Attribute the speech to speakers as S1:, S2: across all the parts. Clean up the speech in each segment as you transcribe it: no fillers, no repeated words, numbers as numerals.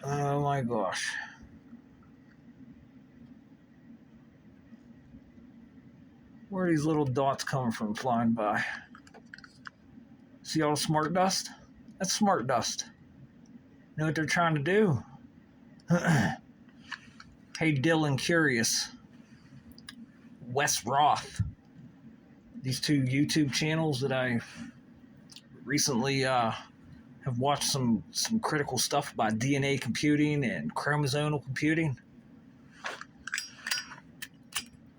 S1: Oh my gosh. Where are these little dots coming from flying by? See all the smart dust? That's smart dust. You know what they're trying to do? Hey, Dylan Curious, Wes Roth, these two YouTube channels that I recently have watched some critical stuff about DNA computing and chromosomal computing.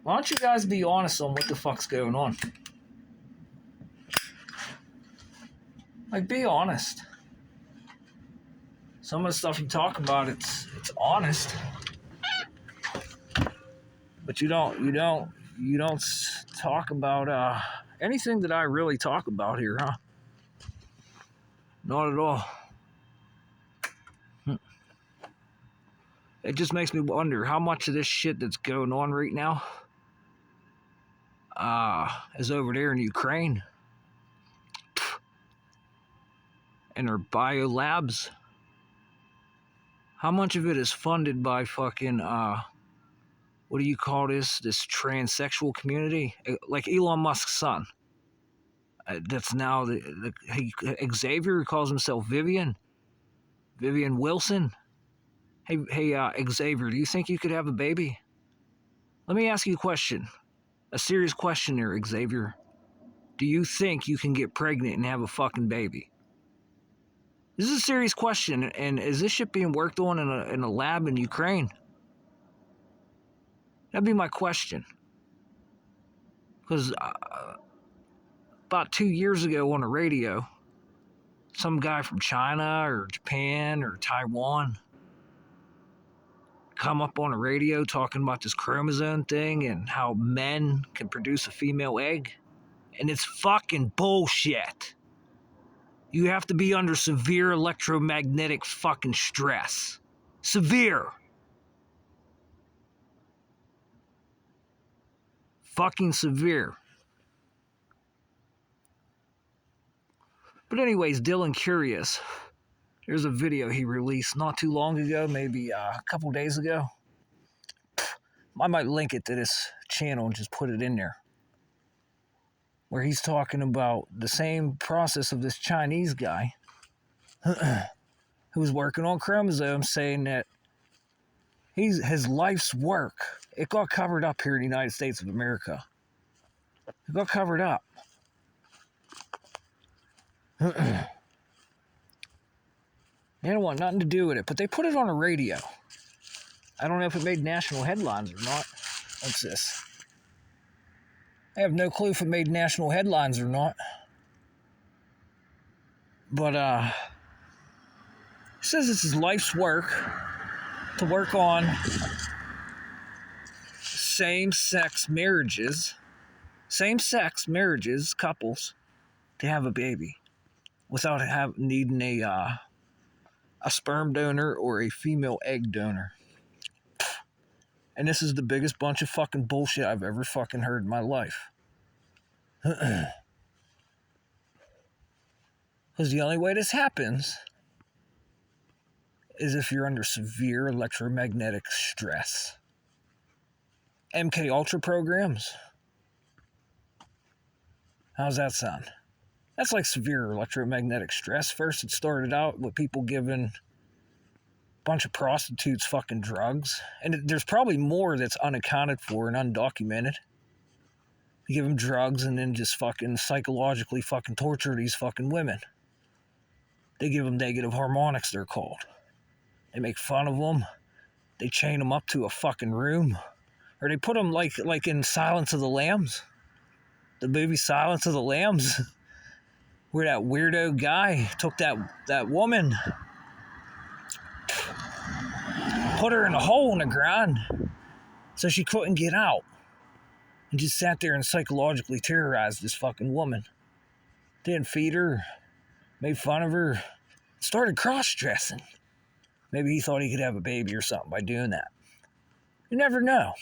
S1: Why don't you guys be honest on what the fuck's going on? Like, be honest. Some of the stuff you talk about, it's honest, but you don't talk about anything that I really talk about here, huh? Not at all. It just makes me wonder how much of this shit that's going on right now is over there in Ukraine and their bio labs. How much of it is funded by fucking what do you call this transsexual community, like Elon Musk's son? That's now Xavier calls himself Vivian Wilson. Hey, Xavier, do you think you could have a baby? Let me ask you a question, a serious question there, Xavier. Do you think you can get pregnant and have a fucking baby? This is a serious question, and is this shit being worked on in a lab in Ukraine? That'd be my question. Because about 2 years ago on the radio, some guy from China or Japan or Taiwan come up on the radio talking about this chromosome thing and how men can produce a female egg. And it's fucking bullshit. You have to be under severe electromagnetic fucking stress. Severe. Fucking severe. But anyways, Dylan Curious. There's a video he released not too long ago, maybe a couple days ago. I might link it to this channel and just put it in there, where he's talking about the same process of this Chinese guy who was working on chromosomes, saying that his life's work, it got covered up here in the United States of America. It got covered up. They don't want nothing to do with it, but they put it on the radio. I don't know if it made national headlines or not. What's this? I have no clue if it made national headlines or not. But it says it's his life's work to work on same-sex marriages, couples, to have a baby without needing a sperm donor or a female egg donor. And this is the biggest bunch of fucking bullshit I've ever fucking heard in my life. Because the only way this happens is if you're under severe electromagnetic stress. MK Ultra programs. How's that sound? That's like severe electromagnetic stress. First, it started out with people giving a bunch of prostitutes fucking drugs. And there's probably more that's unaccounted for and undocumented. You give them drugs and then just fucking psychologically fucking torture these fucking women. They give them negative harmonics, they're called. They make fun of them. They chain them up to a fucking room. Or they put them like in Silence of the Lambs. The movie Silence of the Lambs. Where that weirdo guy took that woman, put her in a hole in the ground so she couldn't get out, and just sat there and psychologically terrorized this fucking woman. Didn't feed her, made fun of her, started cross-dressing. Maybe he thought he could have a baby or something by doing that. You never know.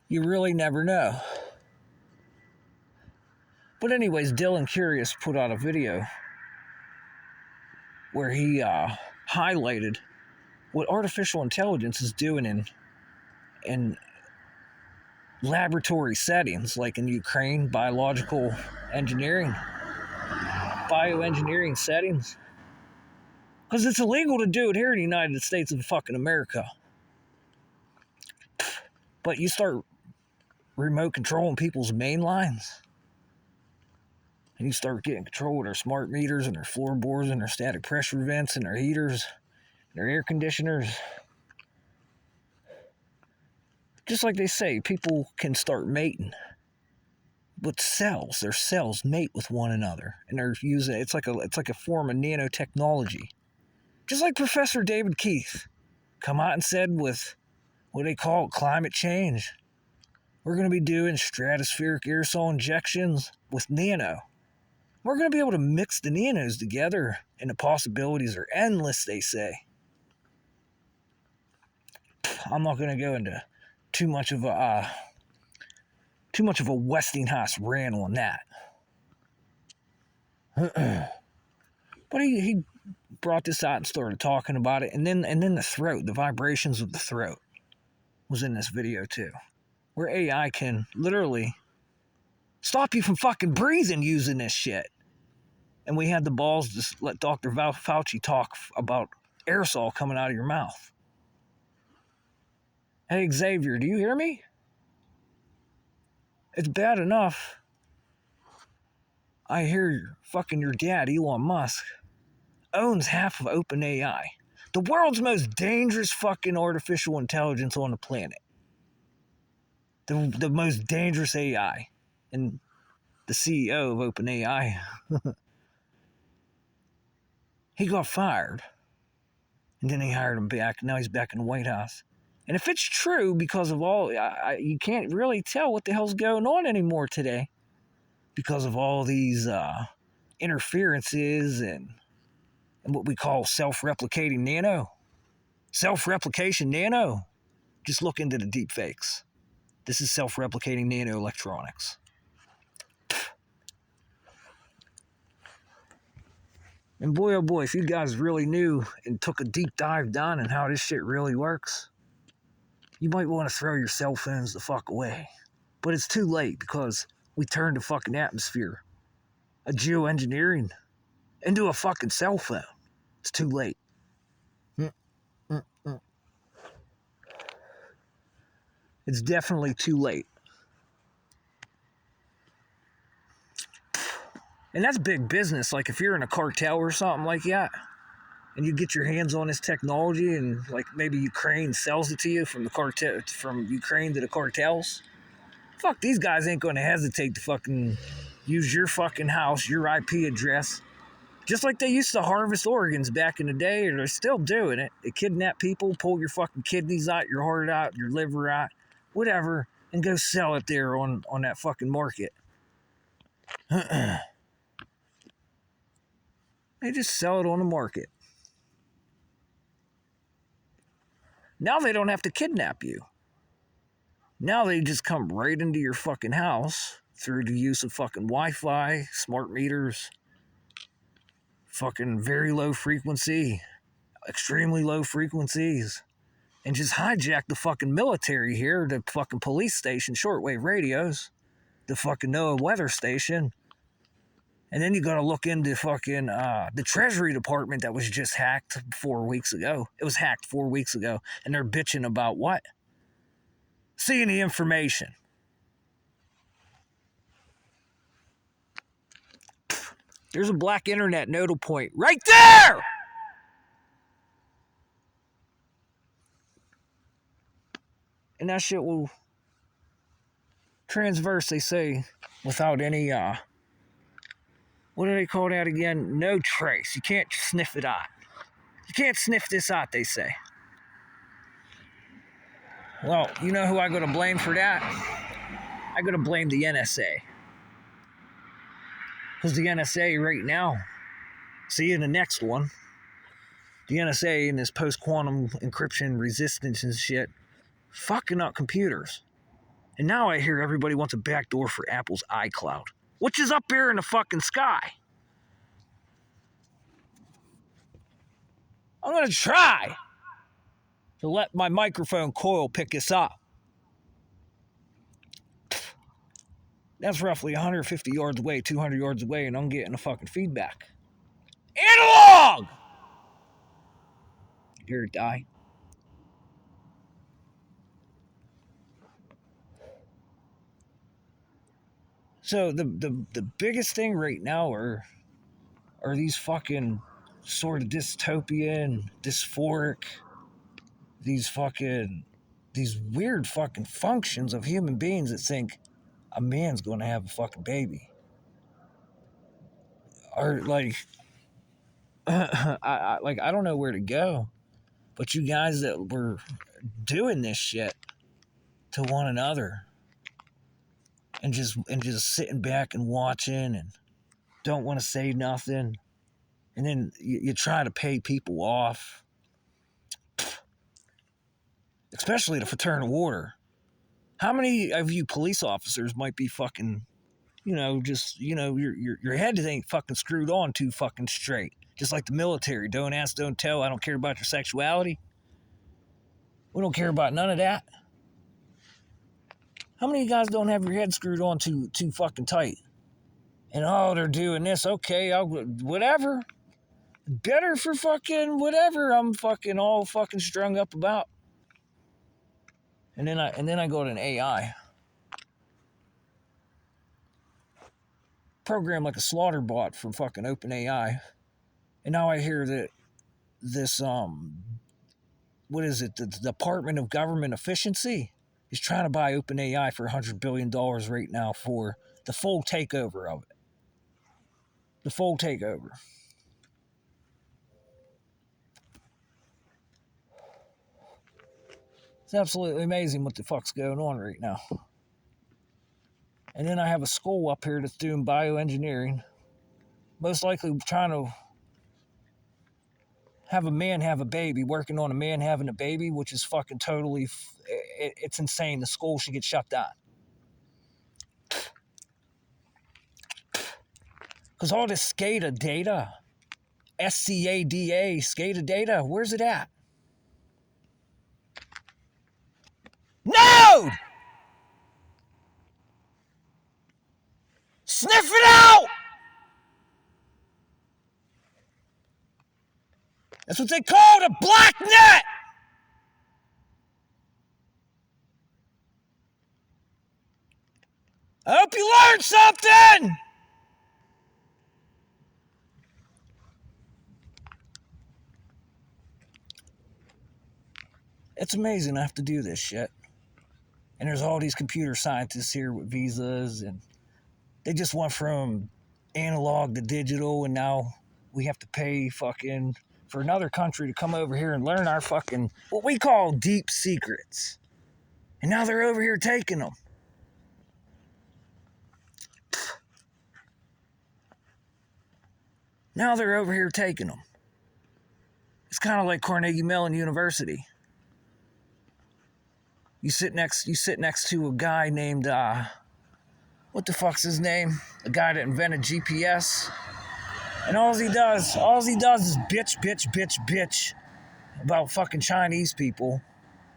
S1: You really never know. But anyways, Dylan Curious put out a video where he highlighted what artificial intelligence is doing in laboratory settings, like in Ukraine, bioengineering settings. Because it's illegal to do it here in the United States of fucking America. But you start remote controlling people's main lines, and you start getting control of their smart meters and their floorboards and their static pressure vents and their heaters and their air conditioners. Just like they say, people can start mating with cells. Their cells mate with one another, and they're using it's like a form of nanotechnology. Just like Professor David Keith come out and said with what they call climate change. We're going to be doing stratospheric aerosol injections with nano. We're going to be able to mix the nanos together, and the possibilities are endless, they say. I'm not going to go into too much of a Westinghouse rant on that. But he brought this out and started talking about it, and then the vibrations of the throat was in this video too, where AI can literally stop you from fucking breathing using this shit. And we had the balls to let Dr. Fauci talk about aerosol coming out of your mouth. Hey, Xavier, do you hear me? It's bad enough I hear your dad, Elon Musk, owns half of OpenAI, the world's most dangerous fucking artificial intelligence on the planet. The most dangerous AI. And the CEO of OpenAI, he got fired. And then they hired him back. Now he's back in the White House. And if it's true, because of all, you can't really tell what the hell's going on anymore today. Because of all these interferences and what we call self-replicating nano. Self-replication nano. Just look into the deep fakes. This is self-replicating nano electronics. And boy, oh boy, if you guys really knew and took a deep dive down on how this shit really works, you might want to throw your cell phones the fuck away. But it's too late, because we turned the fucking atmosphere of geoengineering into a fucking cell phone. It's too late. It's definitely too late. And that's big business. Like if you're in a cartel or something like that, and you get your hands on this technology, and like maybe Ukraine sells it to you from Ukraine to the cartels, fuck, these guys ain't going to hesitate to fucking use your fucking house, your IP address, just like they used to harvest organs back in the day, or they're still doing it. They kidnap people, pull your fucking kidneys out, your heart out, your liver out, whatever, and go sell it there on that fucking market. They just sell it on the market. Now they don't have to kidnap you. Now they just come right into your fucking house through the use of fucking Wi-Fi, smart meters, fucking very low frequency, extremely low frequencies, and just hijack the fucking military here, the fucking police station, shortwave radios, the fucking NOAA weather station. And then you got to look into fucking the Treasury Department that was just hacked 4 weeks ago. It was hacked 4 weeks ago, and they're bitching about what? Seeing the information. There's a black internet nodal point right there! And that shit will transverse, they say, without any, what do they call that again? No trace. You can't sniff it out. You can't sniff this out, they say. Well, you know who I got to blame for that? I got to blame the NSA. Because the NSA right now, see in the next one, the NSA in this post-quantum encryption resistance and shit, fucking up computers. And now I hear everybody wants a backdoor for Apple's iCloud, which is up there in the fucking sky. I'm going to try to let my microphone coil pick this up. That's roughly 150 yards away, 200 yards away, and I'm getting a fucking feedback. Analog! Hear it die. So the biggest thing right now are these fucking sort of dystopian, dysphoric, these weird fucking functions of human beings that think a man's going to have a fucking baby. Or like, I don't know where to go, but you guys that were doing this shit to one another and just sitting back and watching and don't want to say nothing, and then you try to pay people off, especially the fraternal order. How many of you police officers might be fucking, your head ain't fucking screwed on too fucking straight? Just like the military, don't ask, don't tell. I don't care about your sexuality. We don't care about none of that. How many of you guys don't have your head screwed on too fucking tight? And they're doing this. Okay, whatever. Better for fucking whatever I'm fucking all fucking strung up about. And then I go to an AI program like a slaughter bot from fucking OpenAI, and now I hear that this what is it? The Department of Government Efficiency is trying to buy OpenAI for $100 billion right now for the full takeover of it. The full takeover. It's absolutely amazing what the fuck's going on right now. And then I have a school up here that's doing bioengineering, most likely trying to have a man have a baby, working on a man having a baby, which is fucking totally, it's insane. The school should get shut down. Because all this SCADA data, SCADA, SCADA data, where's it at? No! Sniff it out! That's what they call the BLACKNET! I hope you learned something! It's amazing I have to do this shit. And there's all these computer scientists here with visas, and they just went from analog to digital, and now we have to pay fucking for another country to come over here and learn our fucking, what we call deep secrets. And now they're over here taking them. Now they're over here taking them. It's kind of like Carnegie Mellon University. You sit next to a guy named, what the fuck's his name? The guy that invented GPS. And all he does is bitch about fucking Chinese people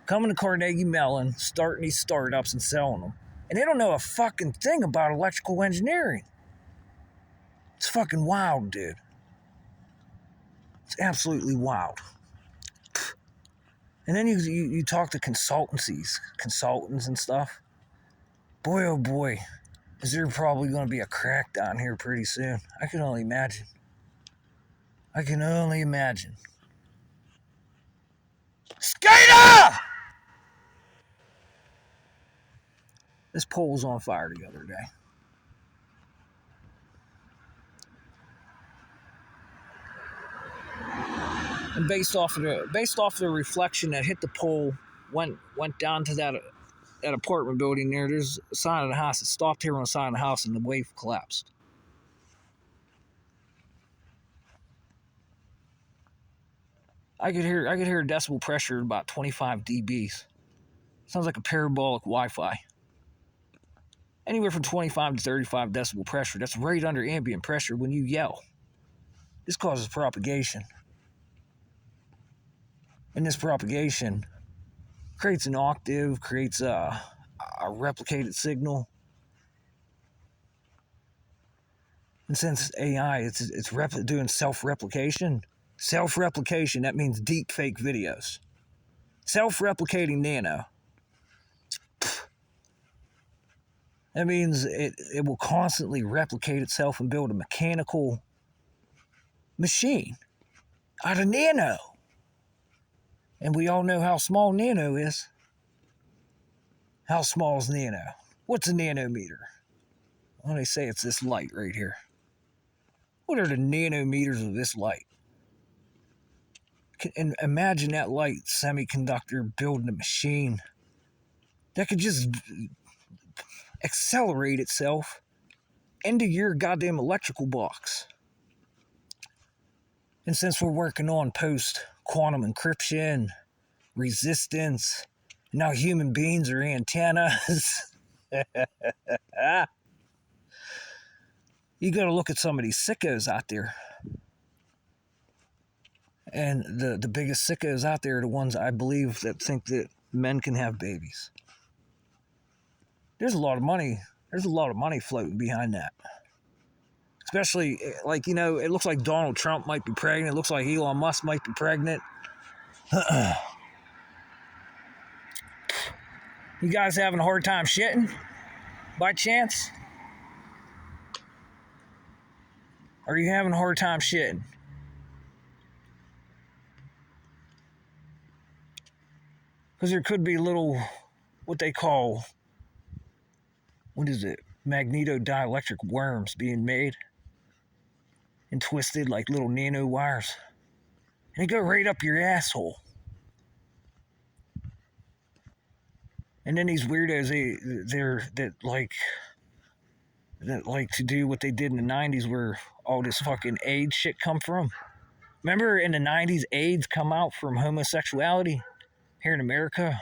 S1: coming to Carnegie Mellon, starting these startups and selling them. And they don't know a fucking thing about electrical engineering. It's fucking wild, dude. It's absolutely wild. And then you talk to consultants and stuff. Boy, oh boy, is there probably going to be a crackdown here pretty soon. I can only imagine. Skater! This pole was on fire the other day. And based off the reflection that hit the pole, went down to that apartment building there. There's a sign of the house. It stopped here on the side of the house, and the wave collapsed. I could hear a decibel pressure at about 25 dBs. Sounds like a parabolic Wi-Fi. Anywhere from 25 to 35 decibel pressure. That's right under ambient pressure when you yell. This causes propagation. And this propagation creates an octave, creates a replicated signal. And since AI, it's doing self-replication. Self-replication, that means deep fake videos. Self-replicating nano. That means it will constantly replicate itself and build a mechanical machine out of nano. And we all know how small nano is. How small is nano? What's a nanometer? Well, they say it's this light right here. What are the nanometers of this light? And imagine that light semiconductor building a machine that could just accelerate itself into your goddamn electrical box. And since we're working on post-quantum encryption, resistance, now human beings are antennas. You gotta look at some of these sickos out there. And the biggest sickos out there are the ones I believe that think that men can have babies. There's a lot of money floating behind that. Especially, like, it looks like Donald Trump might be pregnant. It looks like Elon Musk might be pregnant. You guys having a hard time shitting? By chance? Are you having a hard time shitting? Because there could be little, what they call, magnetodielectric worms being made and twisted like little nano wires. And they go right up your asshole. And then these weirdos, that like to do what they did in the 90s where all this fucking AIDS shit come from. Remember in the 90s, AIDS come out from homosexuality here in America?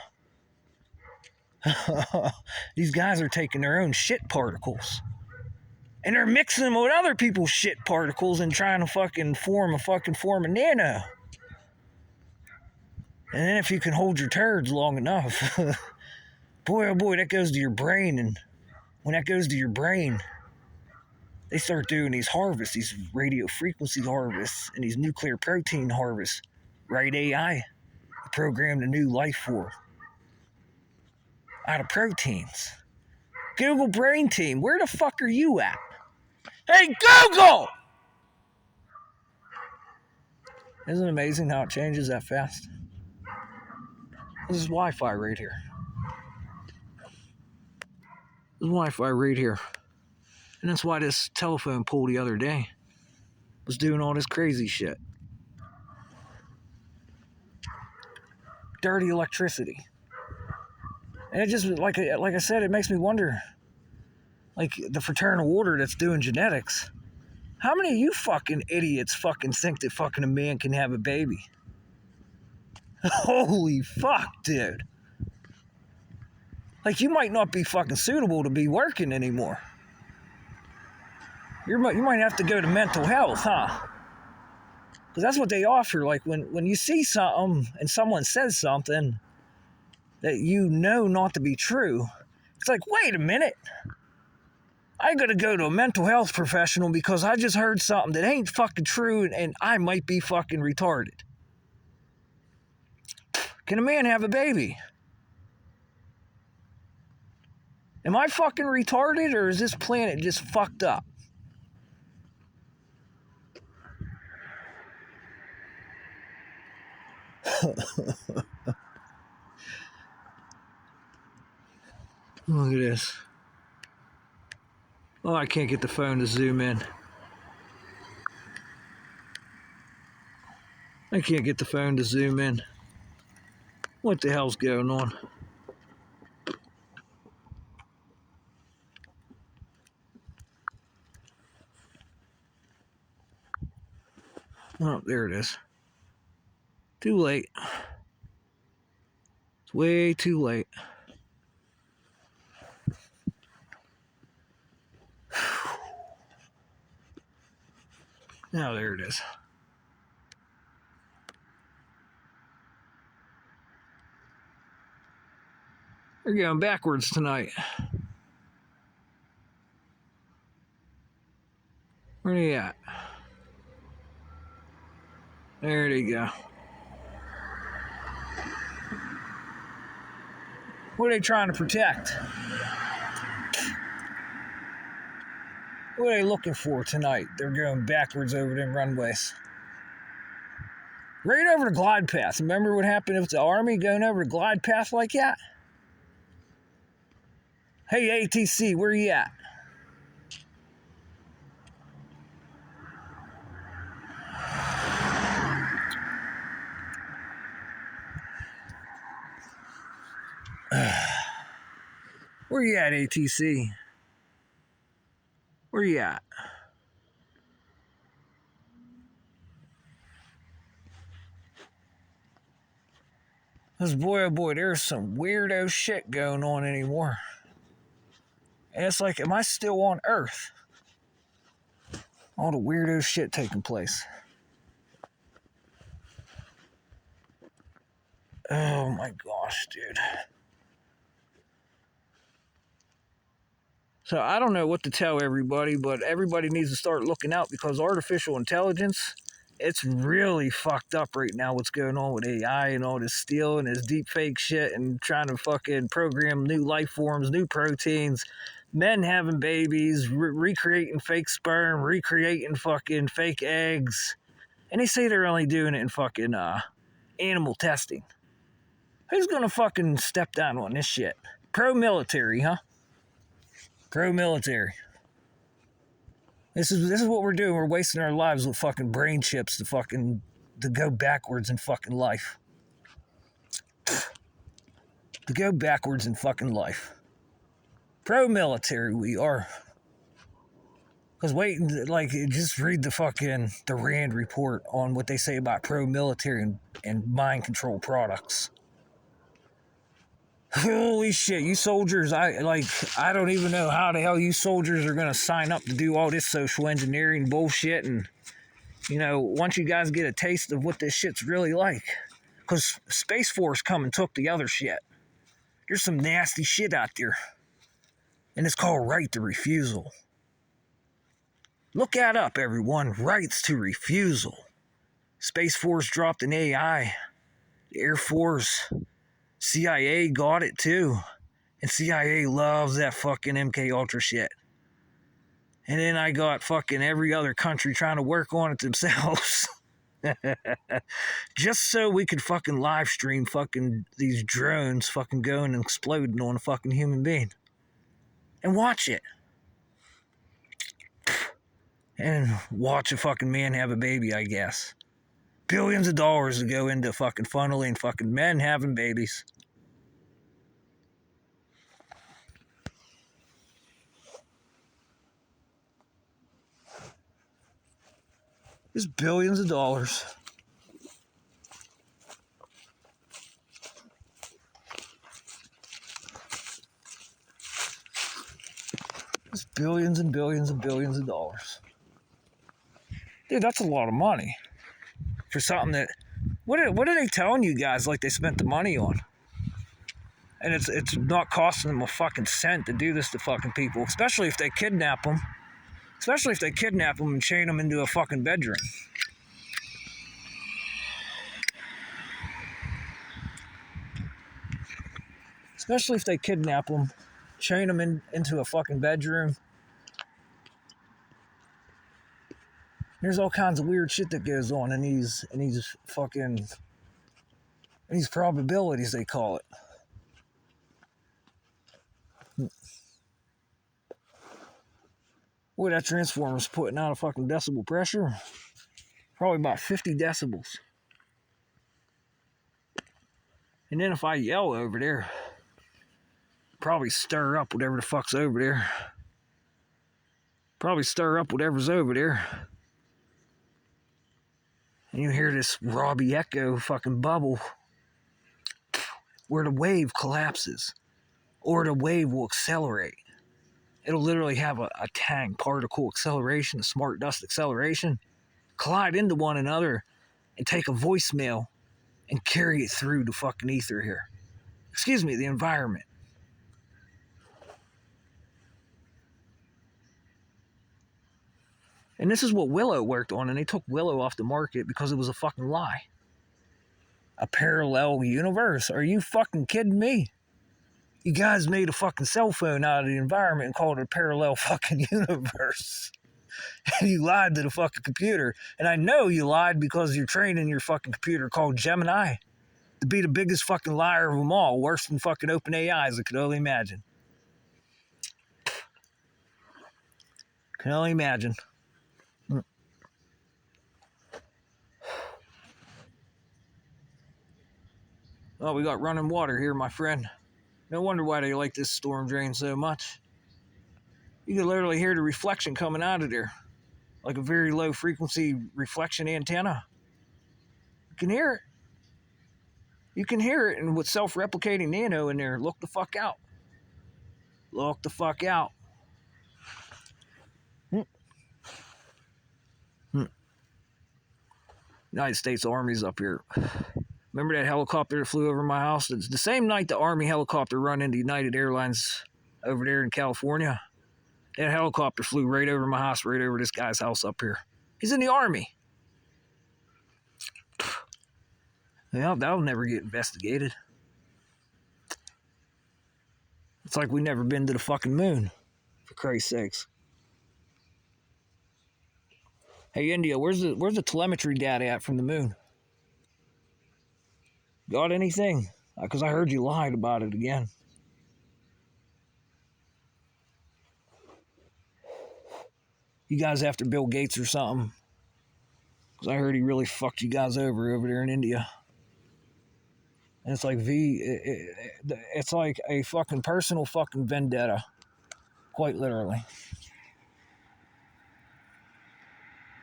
S1: These guys are taking their own shit particles and they're mixing them with other people's shit particles and trying to fucking form a nano. And then if you can hold your turds long enough, boy, oh boy, that goes to your brain. And when that goes to your brain, they start doing these harvests, these radio frequency harvests, and these nuclear protein harvests. Right, AI? Programmed a new life form out of proteins. Google Brain Team, where the fuck are you at? Hey, Google! Isn't it amazing how it changes that fast? This is Wi-Fi right here. This is Wi-Fi right here. And that's why this telephone pole the other day was doing all this crazy shit. Dirty electricity. And it just, like I said, it makes me wonder, like the fraternal order that's doing genetics, how many of you fucking idiots fucking think that fucking a man can have a baby? Holy fuck, dude. Like, you might not be fucking suitable to be working anymore. You might have to go to mental health, huh? Because that's what they offer. Like, when you see something and someone says something that you know not to be true, it's like, wait a minute. I gotta go to a mental health professional because I just heard something that ain't fucking true and I might be fucking retarded. Can a man have a baby? Am I fucking retarded or is this planet just fucked up? Look at this. Oh, I can't get the phone to zoom in. I can't get the phone to zoom in. What the hell's going on? Oh, there it is. Too late. It's way too late. Now there it is. They're going backwards tonight. Where are they at? There they go. What are they trying to protect? What are they looking for tonight? They're going backwards over them runways. Right over the glide path. Remember what happened with the Army going over the glide path like that? Hey, ATC, where you at? Where you at, ATC? Where you at? Because boy, oh boy, there's some weirdo shit going on anymore. And it's like, am I still on Earth? All the weirdo shit taking place. Oh my gosh, dude. So I don't know what to tell everybody, but everybody needs to start looking out because artificial intelligence, it's really fucked up right now what's going on with AI and all this steel and this deep fake shit and trying to fucking program new life forms, new proteins, men having babies, recreating fake sperm, recreating fucking fake eggs. And they say they're only doing it in fucking animal testing. Who's gonna fucking step down on this shit? Pro-military, huh? Pro-military. This is what we're doing. We're wasting our lives with fucking brain chips to go backwards in fucking life. To go backwards in fucking life. Pro-military we are. Because just read the Rand report on what they say about pro-military and mind control products. Holy shit, you soldiers, I don't even know how the hell you soldiers are going to sign up to do all this social engineering bullshit. And, once you guys get a taste of what this shit's really like. Because Space Force come and took the other shit. There's some nasty shit out there. And it's called right to refusal. Look that up, everyone. Rights to refusal. Space Force dropped an AI. The Air Force... CIA got it too. And CIA loves that fucking MK Ultra shit. And then I got fucking every other country trying to work on it themselves. Just so we could fucking live stream fucking these drones fucking going and exploding on a fucking human being. And watch it. And watch a fucking man have a baby, I guess. Billions of dollars to go into fucking funneling fucking men having babies. It's billions of dollars. It's billions and billions and billions of dollars. Dude, that's a lot of money. For something that... What are they telling you guys like they spent the money on? And it's not costing them a fucking cent to do this to fucking people. Especially if they kidnap them. Especially if they kidnap them and chain them into a fucking bedroom. Especially if they kidnap them, chain them into a fucking bedroom. There's all kinds of weird shit that goes on in these probabilities, they call it. Boy, that transformer's putting out a fucking decibel pressure. Probably about 50 decibels. And then if I yell over there, probably stir up whatever the fuck's over there. Probably stir up whatever's over there. And you hear this Robbie Echo fucking bubble where the wave collapses. Or the wave will accelerate. It'll literally have a tang particle acceleration, a smart dust acceleration, collide into one another and take a voicemail and carry it through the fucking ether here. Excuse me, the environment. And this is what Willow worked on, and they took Willow off the market because it was a fucking lie. A parallel universe? Are you fucking kidding me? You guys made a fucking cell phone out of the environment and called it a parallel fucking universe. And you lied to the fucking computer. And I know you lied because you're training your fucking computer called Gemini to be the biggest fucking liar of them all, worse than fucking OpenAI, as I could only imagine. Can only imagine. Oh, we got running water here, my friend. No wonder why they like this storm drain so much. You can literally hear the reflection coming out of there, like a very low frequency reflection antenna. You can hear it. You can hear it, and with self-replicating nano in there, look the fuck out. Look the fuck out. United States Army's up here. Remember that helicopter that flew over my house? It's the same night the Army helicopter run into United Airlines over there in California. That helicopter flew right over my house, right over this guy's house up here. He's in the Army. Well, that'll never get investigated. It's like we never been to the fucking moon, for Christ's sakes. Hey, India, where's the telemetry data at from the moon? Got anything? Because I heard you lied about it again. You guys after Bill Gates or something? Because I heard he really fucked you guys over there in India. And it's like it's like a fucking personal fucking vendetta. Quite literally.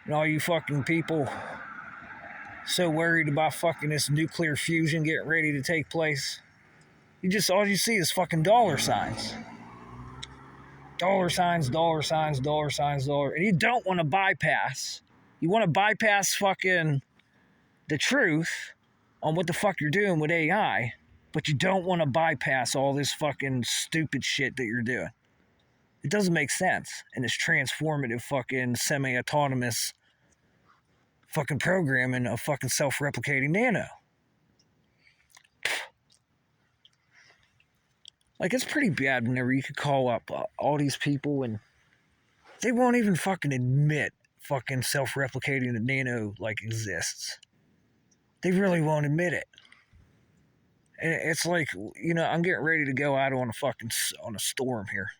S1: And all you fucking people so worried about fucking this nuclear fusion getting ready to take place. All you see is fucking dollar signs. Dollar signs, dollar signs, dollar signs, dollar. And you don't want to bypass. You want to bypass fucking the truth on what the fuck you're doing with AI, but you don't want to bypass all this fucking stupid shit that you're doing. It doesn't make sense in this transformative fucking semi-autonomous fucking programming of fucking self-replicating nano. Like, it's pretty bad whenever you could call up all these people and they won't even fucking admit fucking self-replicating the nano, like, exists. They really won't admit it. And it's like, you know, I'm getting ready to go out on a storm here.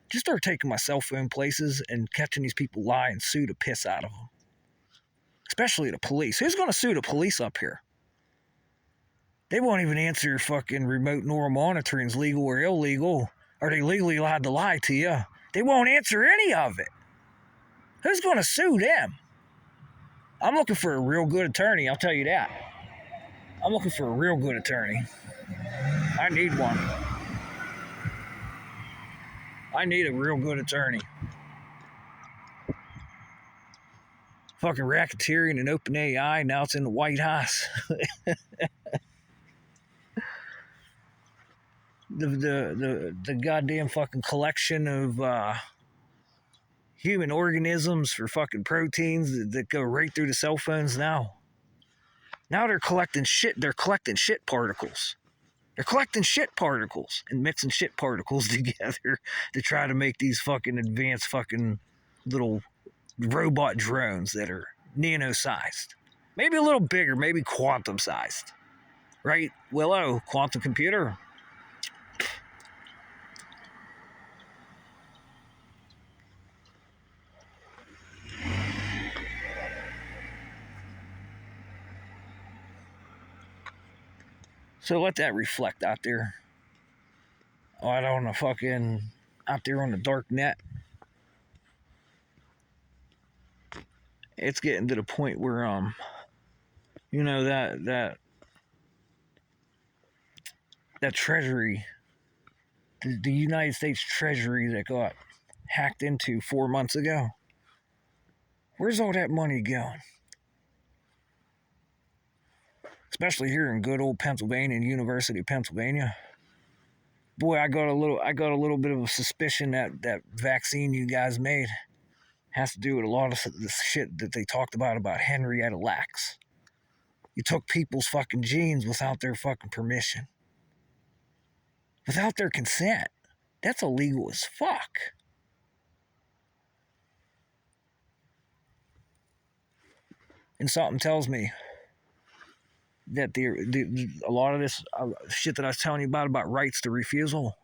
S1: Just start taking my cell phone places and catching these people lie and sue the piss out of them. Especially the police. Who's going to sue the police up here? They won't even answer your fucking remote neural monitoring is legal or illegal. Are they legally allowed to lie to you? They won't answer any of it. Who's going to sue them? I'm looking for a real good attorney, I'll tell you that. I'm looking for a real good attorney. I need one. I need a real good attorney. Fucking racketeering and OpenAI, now it's in the White House. the goddamn fucking collection of human organisms for fucking proteins that go right through the cell phones now. Now they're collecting shit. They're collecting shit particles. They're collecting shit particles and mixing shit particles together to try to make these fucking advanced fucking little robot drones that are nano-sized. Maybe a little bigger, maybe quantum-sized. Right, Willow? Quantum computer? So let that reflect out there. Oh, I don't know, fucking out there on the dark net. It's getting to the point where you know, that treasury, the United States Treasury that got hacked into 4 months ago. Where's all that money going? Especially here in good old Pennsylvania, University of Pennsylvania. Boy, I got a little bit of a suspicion that vaccine you guys made Has to do with a lot of this shit that they talked about Henrietta Lacks. You took people's fucking genes without their fucking permission. Without their consent. That's illegal as fuck. And something tells me that a lot of this shit that I was telling you about rights to refusal,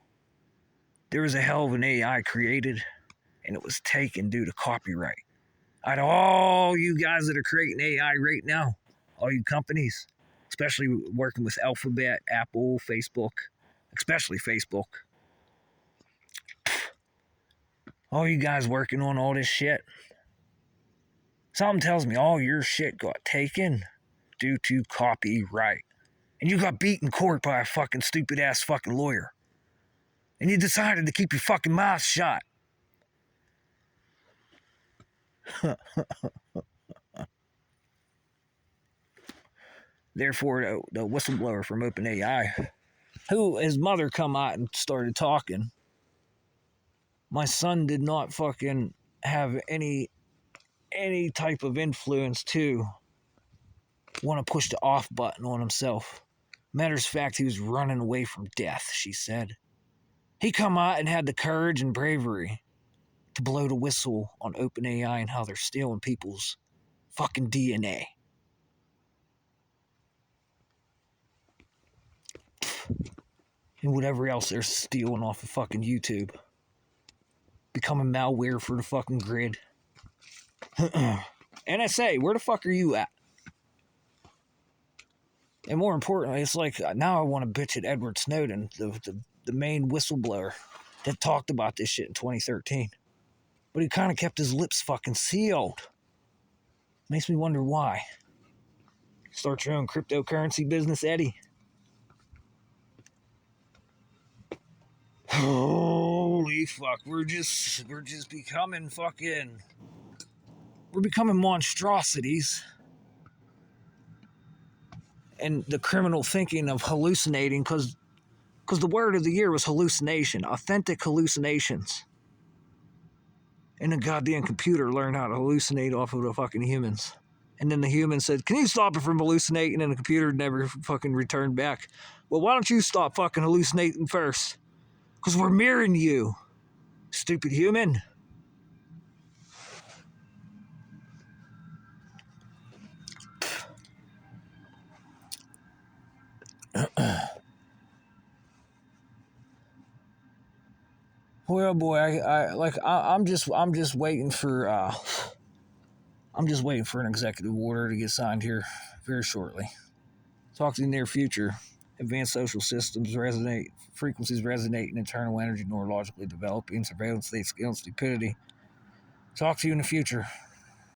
S1: there was a hell of an AI created, and it was taken due to copyright. Out of all you guys that are creating AI right now, all you companies, especially working with Alphabet, Apple, Facebook, especially Facebook, all you guys working on all this shit, something tells me all your shit got taken due to copyright. And you got beat in court by a fucking stupid ass fucking lawyer. And you decided to keep your fucking mouth shut. Therefore, the whistleblower from OpenAI, who his mother come out and started talking, my son did not fucking have any type of influence to want to push the off button on himself. Matter of fact, he was running away from death, she said. He come out and had the courage and bravery to blow the whistle on OpenAI and how they're stealing people's fucking DNA. And whatever else they're stealing off of fucking YouTube. Becoming malware for the fucking grid. NSA, where the fuck are you at? And more importantly, it's like, now I want to bitch at Edward Snowden, the main whistleblower that talked about this shit in 2013. But he kind of kept his lips fucking sealed. Makes me wonder why. Start your own cryptocurrency business, Eddie. Holy fuck, we're just becoming fucking... We're becoming monstrosities. And the criminal thinking of hallucinating, because the word of the year was hallucination. Authentic hallucinations. And the goddamn computer learned how to hallucinate off of the fucking humans. And then the human said, can you stop it from hallucinating? And the computer never fucking returned back. Well, why don't you stop fucking hallucinating first? Because we're mirroring you, stupid human. Well, boy, I'm just waiting for I'm just waiting for an executive order to get signed here very shortly. Talk to the near future. Advanced social systems resonate, frequencies resonate in internal energy, neurologically developing, surveillance state skill and stupidity. Talk to you in the future.